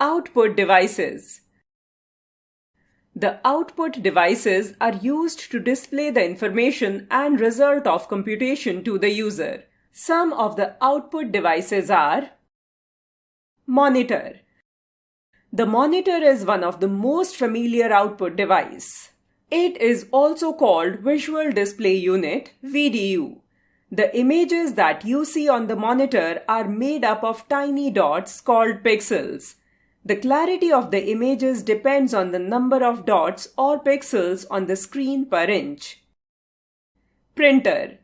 Output devices. The output devices are used to display the information and result of computation to the user. Some of the output devices are monitor. The monitor is one of the most familiar output device. It is also called Visual Display Unit (VDU). The images that you see on the monitor are made up of tiny dots called pixels. The clarity of the images depends on the number of dots or pixels on the screen per inch. Printer.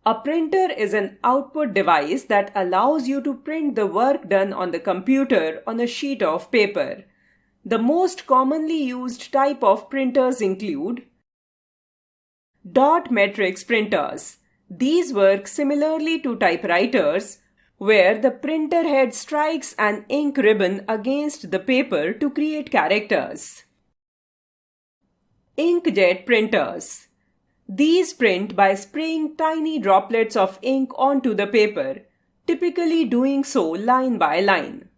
A printer is an output device that allows you to print the work done on the computer on a sheet of paper. The most commonly used type of printers include dot matrix printers. These work similarly to typewriters, where the printer head strikes an ink ribbon against the paper to create characters. Inkjet printers. These print by spraying tiny droplets of ink onto the paper, typically doing so line by line.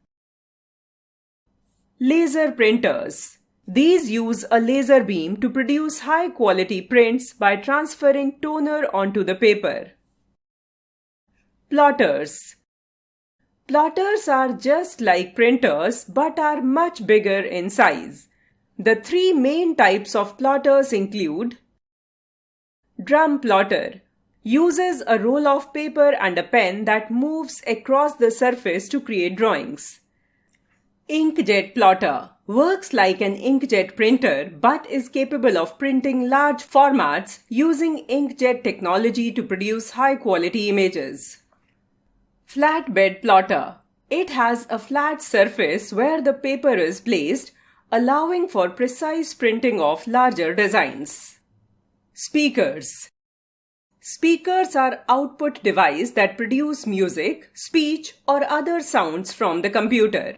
Laser printers. These use a laser beam to produce high-quality prints by transferring toner onto the paper. Plotters. Plotters are just like printers but are much bigger in size. The three main types of plotters include drum plotter. Uses a roll of paper and a pen that moves across the surface to create drawings. Inkjet plotter. Works like an inkjet printer but is capable of printing large formats using inkjet technology to produce high-quality images. Flatbed plotter. It has a flat surface where the paper is placed, allowing for precise printing of larger designs. Speakers. Speakers are output devices that produce music, speech, or other sounds from the computer.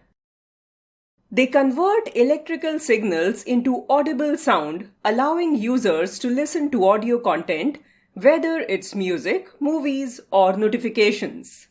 They convert electrical signals into audible sound, allowing users to listen to audio content, whether it's music, movies, or notifications.